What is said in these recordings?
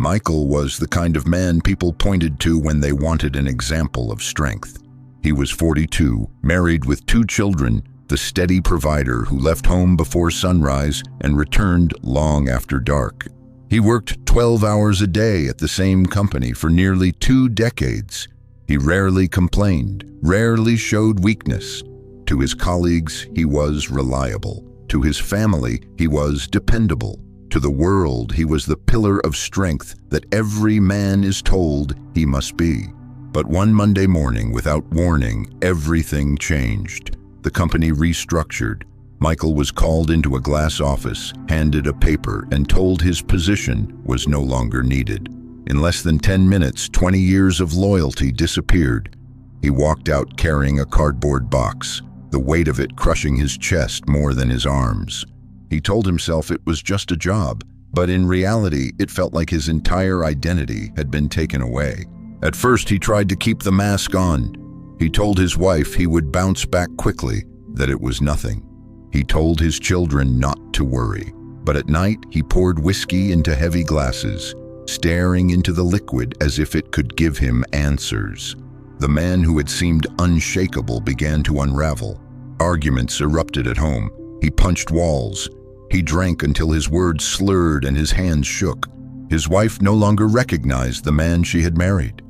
Michael was the kind of man people pointed to when they wanted an example of strength. He was 42, married with 2 children, the steady provider who left home before sunrise and returned long after dark. He worked 12 hours a day at the same company for nearly 2 decades. He rarely complained, rarely showed weakness. To his colleagues, he was reliable. To his family, he was dependable. To the world, he was the pillar of strength that every man is told he must be. But one Monday morning, without warning, everything changed. The company restructured. Michael was called into a glass office, handed a paper, and told his position was no longer needed. In less than 10 minutes, 20 years of loyalty disappeared. He walked out carrying a cardboard box, the weight of it crushing his chest more than his arms. He told himself it was just a job, but in reality, it felt like his entire identity had been taken away. At first, he tried to keep the mask on. He told his wife he would bounce back quickly, that it was nothing. He told his children not to worry, but at night he poured whiskey into heavy glasses, staring into the liquid as if it could give him answers. The man who had seemed unshakable began to unravel. Arguments erupted at home. He punched walls. He drank until his words slurred and his hands shook. His wife no longer recognized the man she had married.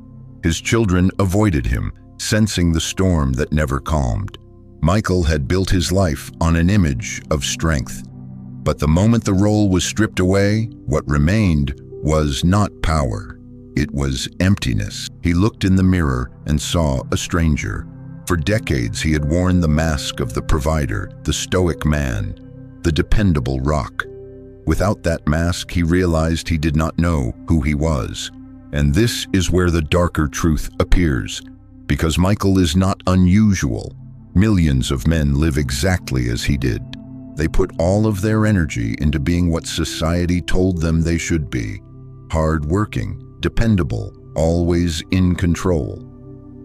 His children avoided him, sensing the storm that never calmed. Michael had built his life on an image of strength. But the moment the role was stripped away, what remained was not power. It was emptiness. He looked in the mirror and saw a stranger. For decades, he had worn the mask of the provider, the stoic man, the dependable rock. Without that mask, he realized he did not know who he was. And this is where the darker truth appears. Because Michael is not unusual. Millions of men live exactly as he did. They put all of their energy into being what society told them they should be. Hard-working, dependable, always in control.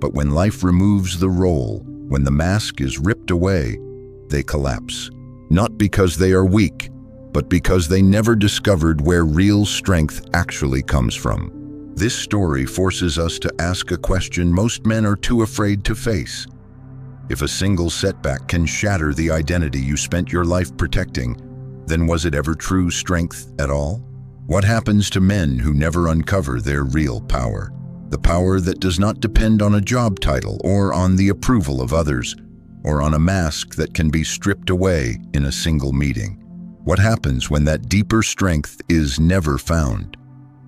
But when life removes the role, when the mask is ripped away, they collapse. Not because they are weak, but because they never discovered where real strength actually comes from. This story forces us to ask a question most men are too afraid to face. If a single setback can shatter the identity you spent your life protecting, then was it ever true strength at all? What happens to men who never uncover their real power? The power that does not depend on a job title or on the approval of others, or on a mask that can be stripped away in a single meeting. What happens when that deeper strength is never found?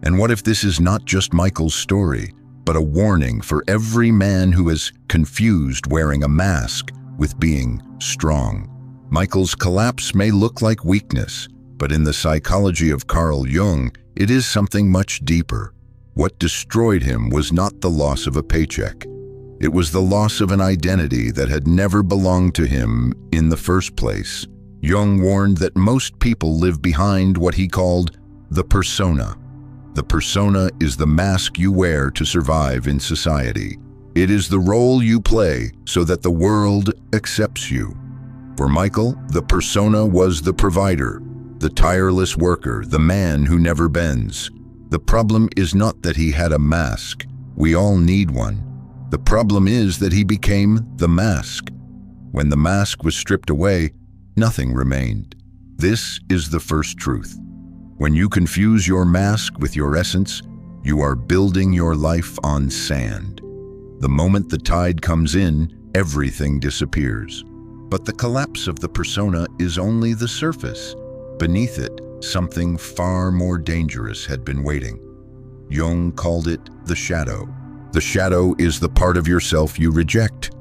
And what if this is not just Michael's story, but a warning for every man who has confused wearing a mask with being strong? Michael's collapse may look like weakness, but in the psychology of Carl Jung, it is something much deeper. What destroyed him was not the loss of a paycheck. It was the loss of an identity that had never belonged to him in the first place. Jung warned that most people live behind what he called the persona. The persona is the mask you wear to survive in society. It is the role you play so that the world accepts you. For Michael, the persona was the provider, the tireless worker, the man who never bends. The problem is not that he had a mask. We all need one. The problem is that he became the mask. When the mask was stripped away, nothing remained. This is the first truth. When you confuse your mask with your essence, you are building your life on sand. The moment the tide comes in, everything disappears. But the collapse of the persona is only the surface. Beneath it, something far more dangerous had been waiting. Jung called it the shadow. The shadow is the part of yourself you reject,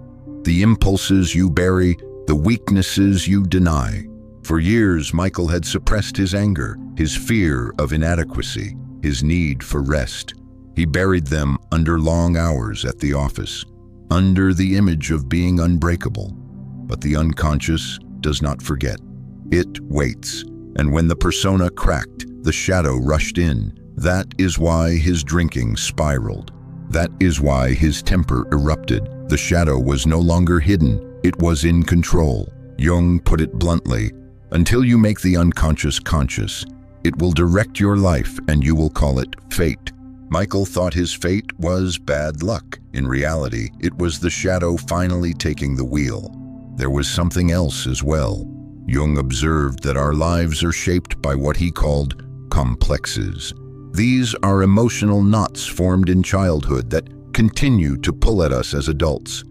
the impulses you bury, the weaknesses you deny. For years, Michael had suppressed his anger, his fear of inadequacy, his need for rest. He buried them under long hours at the office, under the image of being unbreakable. But the unconscious does not forget. It waits. And when the persona cracked, the shadow rushed in. That is why his drinking spiraled. That is why his temper erupted. The shadow was no longer hidden. It was in control. Jung put it bluntly, until you make the unconscious conscious, It will direct your life, and you will call it fate. Michael thought his fate was bad luck. In reality, it was the shadow finally taking the wheel. There was something else as well. Jung observed that our lives are shaped by what he called complexes. These are emotional knots formed in childhood that continue to pull at us as adults.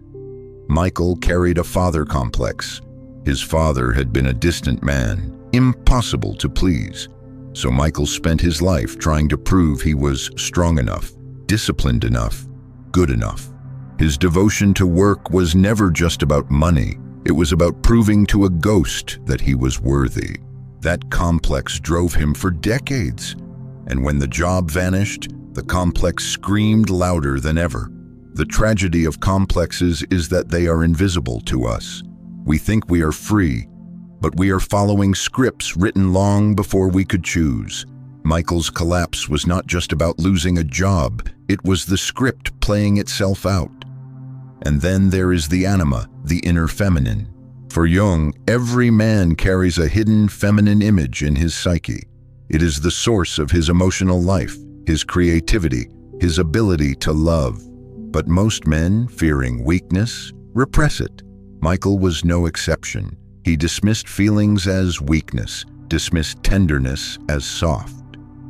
Michael carried a father complex. His father had been a distant man, impossible to please. So Michael spent his life trying to prove he was strong enough, disciplined enough, good enough. His devotion to work was never just about money. It was about proving to a ghost that he was worthy. That complex drove him for decades. And when the job vanished, the complex screamed louder than ever. The tragedy of complexes is that they are invisible to us. We think we are free, but we are following scripts written long before we could choose. Michael's collapse was not just about losing a job, it was the script playing itself out. And then there is the anima, the inner feminine. For Jung, every man carries a hidden feminine image in his psyche. It is the source of his emotional life, his creativity, his ability to love. But most men, fearing weakness, repress it. Michael was no exception. He dismissed feelings as weakness, dismissed tenderness as soft.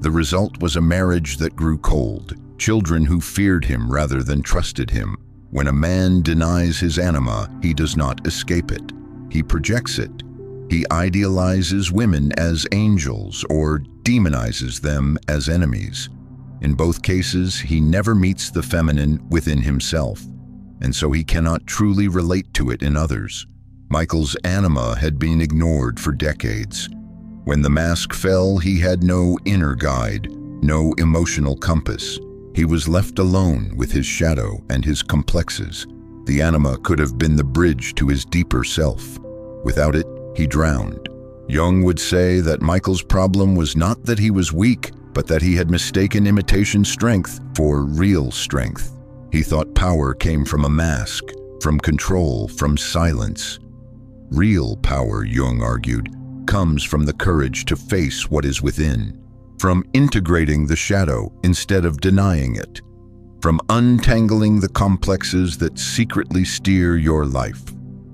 The result was a marriage that grew cold, children who feared him rather than trusted him. When a man denies his anima, he does not escape it. He projects it. He idealizes women as angels or demonizes them as enemies. In both cases, he never meets the feminine within himself, and so he cannot truly relate to it in others. Michael's anima had been ignored for decades. When the mask fell, he had no inner guide, no emotional compass. He was left alone with his shadow and his complexes. The anima could have been the bridge to his deeper self. Without it, he drowned. Jung would say that Michael's problem was not that he was weak, but that he had mistaken imitation strength for real strength. He thought power came from a mask, from control, from silence. Real power, Jung argued, comes from the courage to face what is within, from integrating the shadow instead of denying it, from untangling the complexes that secretly steer your life,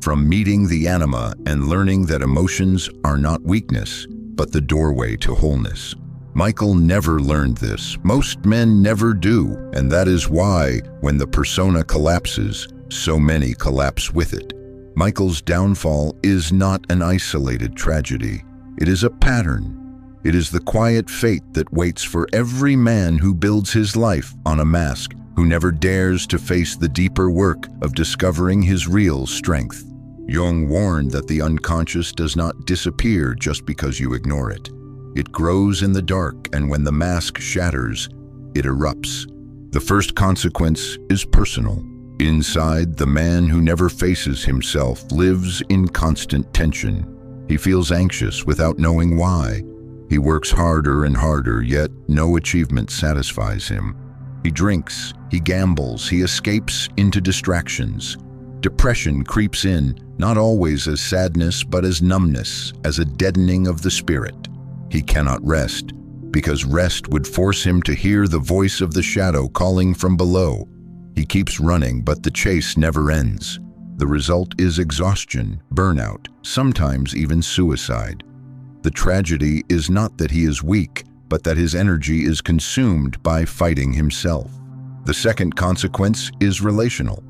from meeting the anima and learning that emotions are not weakness, but the doorway to wholeness. Michael never learned this. Most men never do, and that is why, when the persona collapses, so many collapse with it. Michael's downfall is not an isolated tragedy. It is a pattern. It is the quiet fate that waits for every man who builds his life on a mask, who never dares to face the deeper work of discovering his real strength. Jung warned that the unconscious does not disappear just because you ignore it. It grows in the dark, and when the mask shatters, it erupts. The first consequence is personal. Inside, the man who never faces himself lives in constant tension. He feels anxious without knowing why. He works harder and harder, yet no achievement satisfies him. He drinks, he gambles, he escapes into distractions. Depression creeps in, not always as sadness, but as numbness, as a deadening of the spirit. He cannot rest, because rest would force him to hear the voice of the shadow calling from below. He keeps running, but the chase never ends. The result is exhaustion, burnout, sometimes even suicide. The tragedy is not that he is weak, but that his energy is consumed by fighting himself. The second consequence is relational.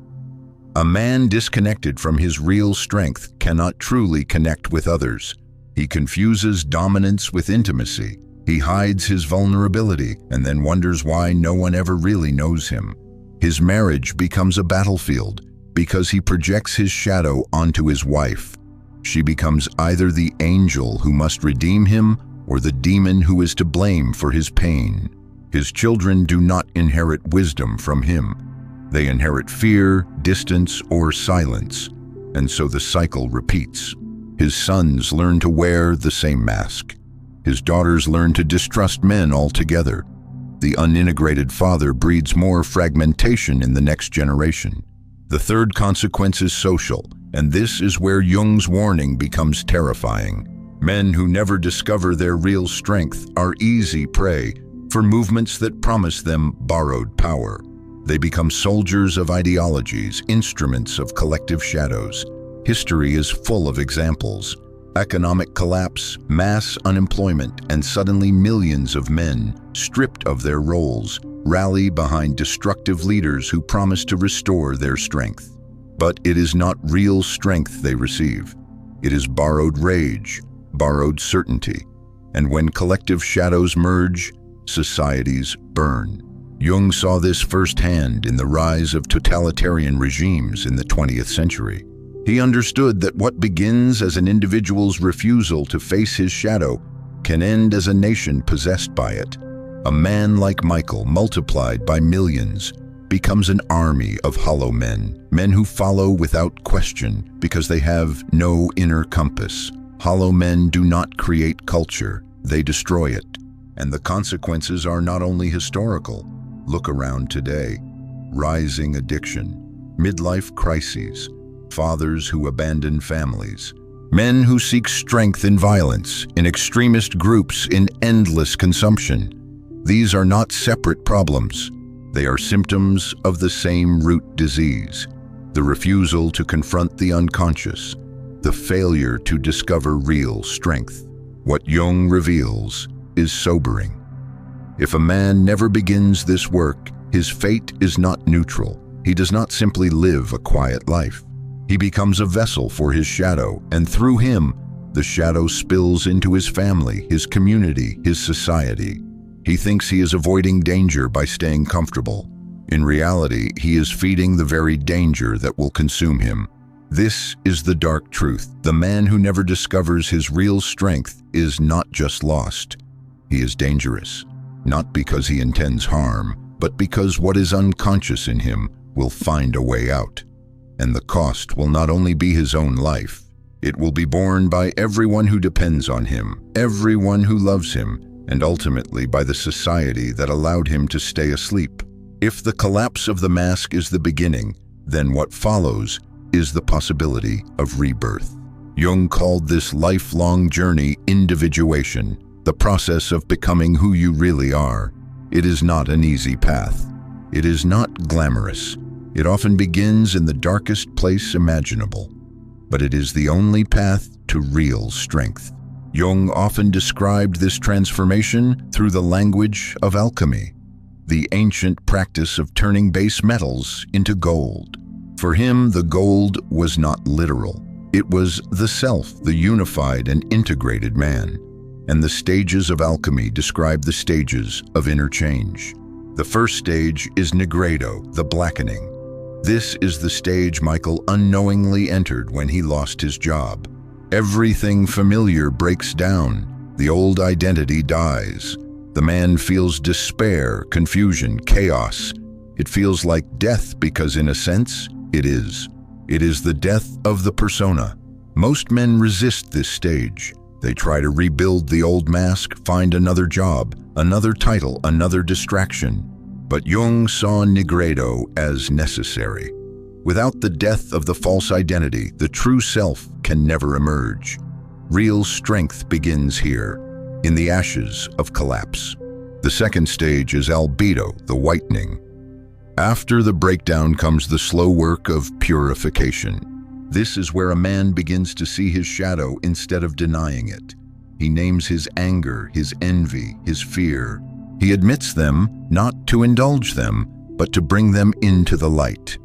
A man disconnected from his real strength cannot truly connect with others. He confuses dominance with intimacy. He hides his vulnerability and then wonders why no one ever really knows him. His marriage becomes a battlefield because he projects his shadow onto his wife. She becomes either the angel who must redeem him or the demon who is to blame for his pain. His children do not inherit wisdom from him. They inherit fear, distance, or silence, and so the cycle repeats. His sons learn to wear the same mask. His daughters learn to distrust men altogether. The unintegrated father breeds more fragmentation in the next generation. The third consequence is social, and this is where Jung's warning becomes terrifying. Men who never discover their real strength are easy prey for movements that promise them borrowed power. They become soldiers of ideologies, instruments of collective shadows. History is full of examples. Economic collapse, mass unemployment, and suddenly millions of men, stripped of their roles, rally behind destructive leaders who promise to restore their strength. But it is not real strength they receive. It is borrowed rage, borrowed certainty. And when collective shadows merge, societies burn. Jung saw this firsthand in the rise of totalitarian regimes in the 20th century. He understood that what begins as an individual's refusal to face his shadow can end as a nation possessed by it. A man like Michael, multiplied by millions, becomes an army of hollow men, men who follow without question because they have no inner compass. Hollow men do not create culture, they destroy it. And the consequences are not only historical. Look around today. Rising addiction, midlife crises, fathers who abandon families, men who seek strength in violence, in extremist groups, in endless consumption. These are not separate problems. They are symptoms of the same root disease, the refusal to confront the unconscious, the failure to discover real strength. What Jung reveals is sobering. If a man never begins this work, his fate is not neutral. He does not simply live a quiet life. He becomes a vessel for his shadow, and through him, the shadow spills into his family, his community, his society. He thinks he is avoiding danger by staying comfortable. In reality, he is feeding the very danger that will consume him. This is the dark truth. The man who never discovers his real strength is not just lost. He is dangerous, not because he intends harm, but because what is unconscious in him will find a way out. And the cost will not only be his own life, it will be borne by everyone who depends on him, everyone who loves him, and ultimately by the society that allowed him to stay asleep. If the collapse of the mask is the beginning, then what follows is the possibility of rebirth. Jung called this lifelong journey individuation, the process of becoming who you really are. It is not an easy path. It is not glamorous. It often begins in the darkest place imaginable, but it is the only path to real strength. Jung often described this transformation through the language of alchemy, the ancient practice of turning base metals into gold. For him, the gold was not literal. It was the self, the unified and integrated man. And the stages of alchemy describe the stages of inner change. The first stage is nigredo, the blackening. This is the stage Michael unknowingly entered when he lost his job. Everything familiar breaks down. The old identity dies. The man feels despair, confusion, chaos. It feels like death because, in a sense, it is. It is the death of the persona. Most men resist this stage. They try to rebuild the old mask, find another job, another title, another distraction. But Jung saw nigredo as necessary. Without the death of the false identity, the true self can never emerge. Real strength begins here, in the ashes of collapse. The second stage is albedo, the whitening. After the breakdown comes the slow work of purification. This is where a man begins to see his shadow instead of denying it. He names his anger, his envy, his fear. He admits them, not to indulge them, but to bring them into the light.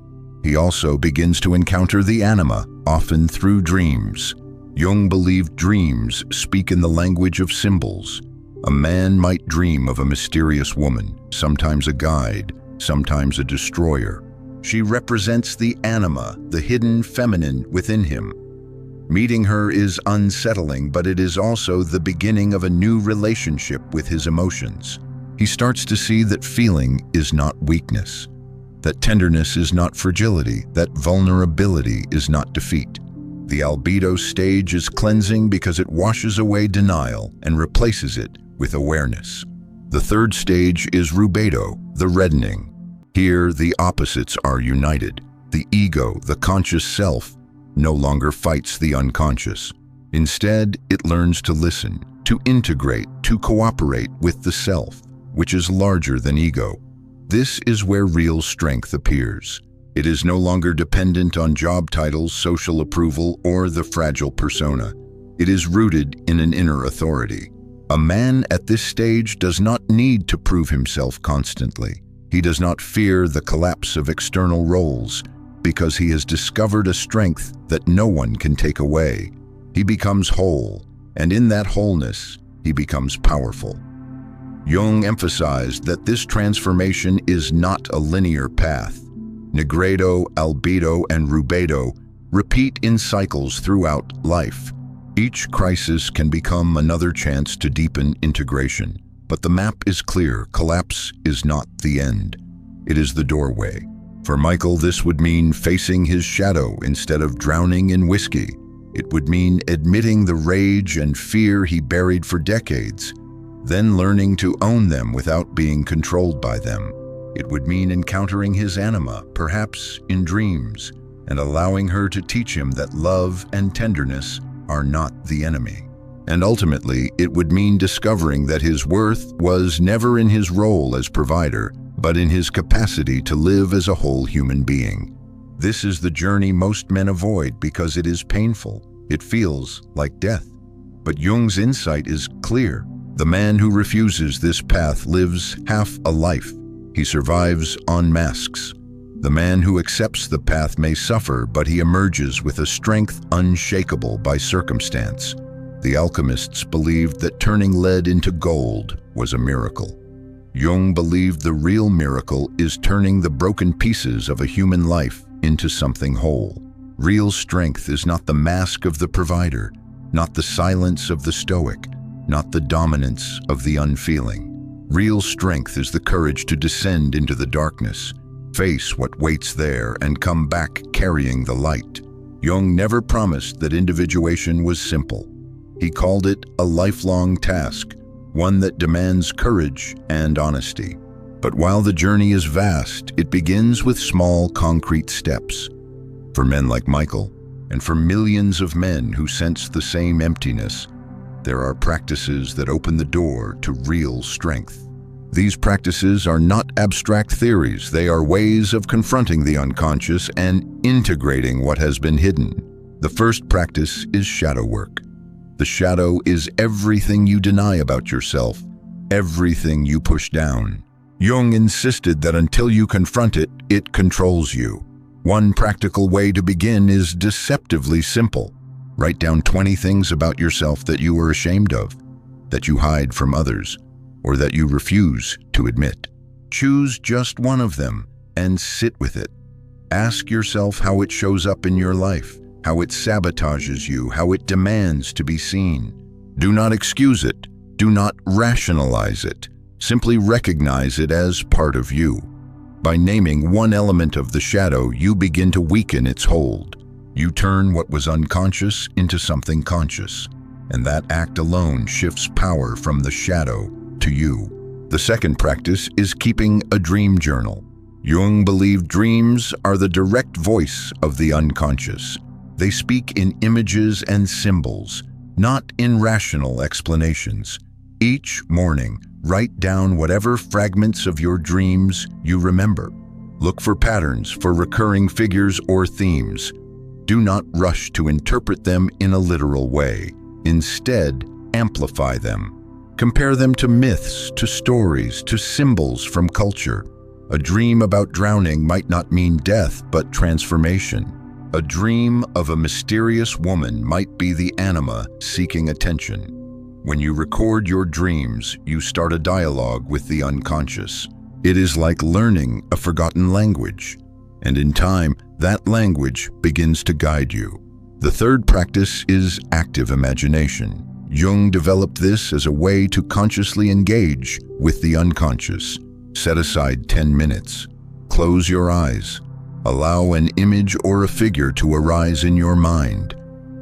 He also begins to encounter the anima, often through dreams. Jung believed dreams speak in the language of symbols. A man might dream of a mysterious woman, sometimes a guide, sometimes a destroyer. She represents the anima, the hidden feminine within him. Meeting her is unsettling, but it is also the beginning of a new relationship with his emotions. He starts to see that feeling is not weakness, that tenderness is not fragility, that vulnerability is not defeat. The albedo stage is cleansing because it washes away denial and replaces it with awareness. The third stage is rubedo, the reddening. Here, the opposites are united. The ego, the conscious self, no longer fights the unconscious. Instead, it learns to listen, to integrate, to cooperate with the self, which is larger than ego. This is where real strength appears. It is no longer dependent on job titles, social approval, or the fragile persona. It is rooted in an inner authority. A man at this stage does not need to prove himself constantly. He does not fear the collapse of external roles because he has discovered a strength that no one can take away. He becomes whole, and in that wholeness, he becomes powerful. Jung emphasized that this transformation is not a linear path. Negredo, albedo, and rubedo repeat in cycles throughout life. Each crisis can become another chance to deepen integration. But the map is clear: collapse is not the end. It is the doorway. For Michael, this would mean facing his shadow instead of drowning in whiskey. It would mean admitting the rage and fear he buried for decades, then learning to own them without being controlled by them. It would mean encountering his anima, perhaps in dreams, and allowing her to teach him that love and tenderness are not the enemy. And ultimately, it would mean discovering that his worth was never in his role as provider, but in his capacity to live as a whole human being. This is the journey most men avoid because it is painful. It feels like death. But Jung's insight is clear. The man who refuses this path lives half a life. He survives on masks. The man who accepts the path may suffer, but he emerges with a strength unshakable by circumstance. The alchemists believed that turning lead into gold was a miracle. Jung believed the real miracle is turning the broken pieces of a human life into something whole. Real strength is not the mask of the provider, not the silence of the stoic, not the dominance of the unfeeling. Real strength is the courage to descend into the darkness, face what waits there, and come back carrying the light. Jung never promised that individuation was simple. He called it a lifelong task, one that demands courage and honesty. But while the journey is vast, it begins with small, concrete steps. For men like Michael, and for millions of men who sense the same emptiness, there are practices that open the door to real strength. These practices are not abstract theories. They are ways of confronting the unconscious and integrating what has been hidden. The first practice is shadow work. The shadow is everything you deny about yourself, everything you push down. Jung insisted that until you confront it, it controls you. One practical way to begin is deceptively simple. Write down 20 things about yourself that you are ashamed of, that you hide from others, or that you refuse to admit. Choose just one of them and sit with it. Ask yourself how it shows up in your life, how it sabotages you, how it demands to be seen. Do not excuse it. Do not rationalize it. Simply recognize it as part of you. By naming one element of the shadow, you begin to weaken its hold. You turn what was unconscious into something conscious, and that act alone shifts power from the shadow to you. The second practice is keeping a dream journal. Jung believed dreams are the direct voice of the unconscious. They speak in images and symbols, not in rational explanations. Each morning, write down whatever fragments of your dreams you remember. Look for patterns, for recurring figures or themes. Do not rush to interpret them in a literal way. Instead, amplify them. Compare them to myths, to stories, to symbols from culture. A dream about drowning might not mean death, but transformation. A dream of a mysterious woman might be the anima seeking attention. When you record your dreams, you start a dialogue with the unconscious. It is like learning a forgotten language, and in time, that language begins to guide you. The third practice is active imagination. Jung developed this as a way to consciously engage with the unconscious. Set aside 10 minutes. Close your eyes. Allow an image or a figure to arise in your mind.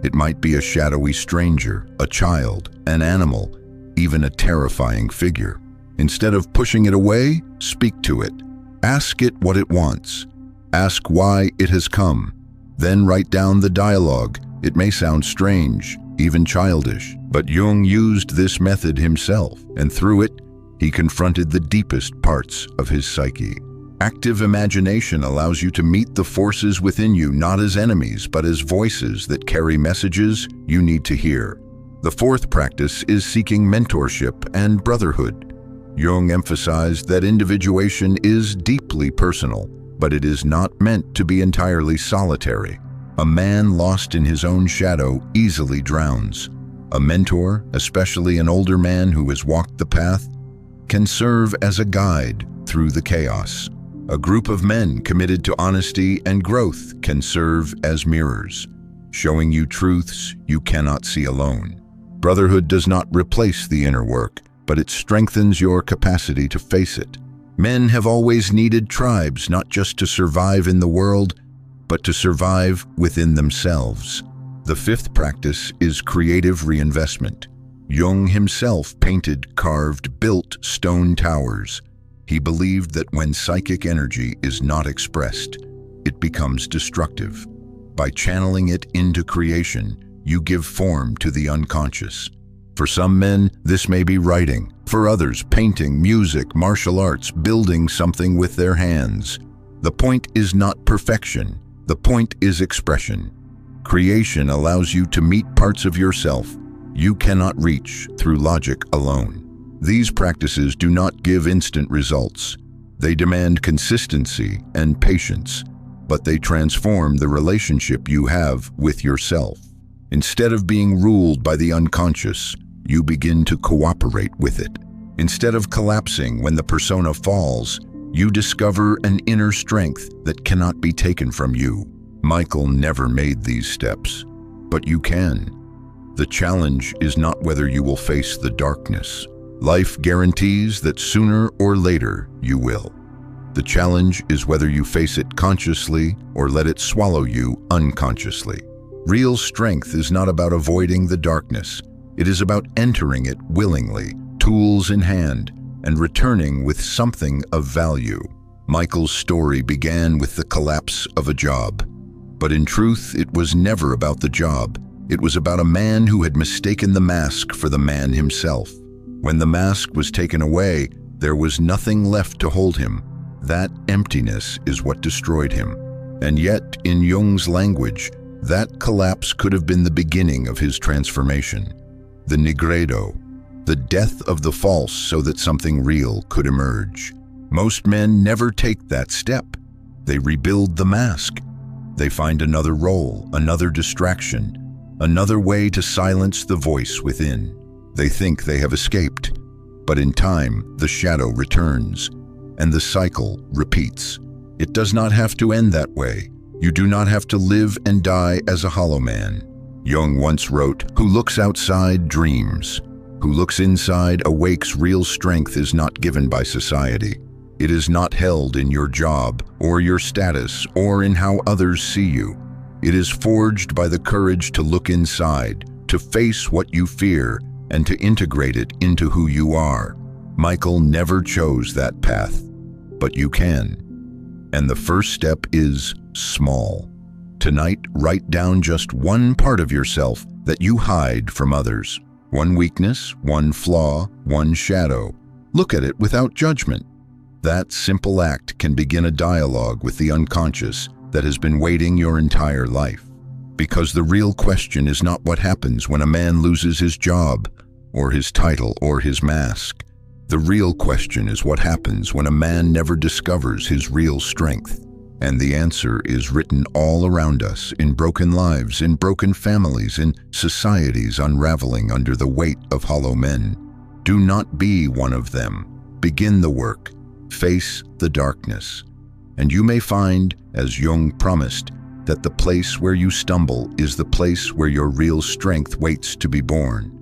It might be a shadowy stranger, a child, an animal, even a terrifying figure. Instead of pushing it away, speak to it. Ask it what it wants. Ask why it has come. Then write down the dialogue. It may sound strange. even childish. But Jung used this method himself, and through it, he confronted the deepest parts of his psyche. Active imagination allows you to meet the forces within you not as enemies, but as voices that carry messages you need to hear. The fourth practice is seeking mentorship and brotherhood. Jung emphasized that individuation is deeply personal, but it is not meant to be entirely solitary. A man lost in his own shadow easily drowns. A mentor, especially an older man who has walked the path, can serve as a guide through the chaos. A group of men committed to honesty and growth can serve as mirrors, showing you truths you cannot see alone. Brotherhood does not replace the inner work, but it strengthens your capacity to face it. Men have always needed tribes, not just to survive in the world, but to survive within themselves. The fifth practice is creative reinvestment. Jung himself painted, carved, built stone towers. He believed that when psychic energy is not expressed, it becomes destructive. By channeling it into creation, you give form to the unconscious. For some men, this may be writing. For others, painting, music, martial arts, building something with their hands. The point is not perfection. The point is expression. Creation allows you to meet parts of yourself you cannot reach through logic alone. These practices do not give instant results. They demand consistency and patience, but they transform the relationship you have with yourself. Instead of being ruled by the unconscious, you begin to cooperate with it. Instead of collapsing when the persona falls, you discover an inner strength that cannot be taken from you. Michael never made these steps, but you can. The challenge is not whether you will face the darkness. Life guarantees that sooner or later you will. The challenge is whether you face it consciously or let it swallow you unconsciously. Real strength is not about avoiding the darkness. It is about entering it willingly, tools in hand, and returning with something of value. Michael's story began with the collapse of a job. But in truth, it was never about the job. It was about a man who had mistaken the mask for the man himself. When the mask was taken away, there was nothing left to hold him. That emptiness is what destroyed him. And yet, in Jung's language, that collapse could have been the beginning of his transformation. The nigredo, the death of the false so that something real could emerge. Most men never take that step. They rebuild the mask. They find another role, another distraction, another way to silence the voice within. They think they have escaped, but in time, the shadow returns, and the cycle repeats. It does not have to end that way. You do not have to live and die as a hollow man. Jung once wrote, "Who looks outside dreams. Who looks inside awakes. Real strength is not given by society. It is not held in your job or your status or in how others see you. It is forged by the courage to look inside, to face what you fear, and to integrate it into who you are." Michael never chose that path, but you can. And the first step is small. Tonight, write down just one part of yourself that you hide from others. One weakness, one flaw, one shadow. Look at it without judgment. That simple act can begin a dialogue with the unconscious that has been waiting your entire life. Because the real question is not what happens when a man loses his job, or his title, or his mask. The real question is what happens when a man never discovers his real strength. And the answer is written all around us, in broken lives, in broken families, in societies unraveling under the weight of hollow men. Do not be one of them. Begin the work. Face the darkness. And you may find, as Jung promised, that the place where you stumble is the place where your real strength waits to be born.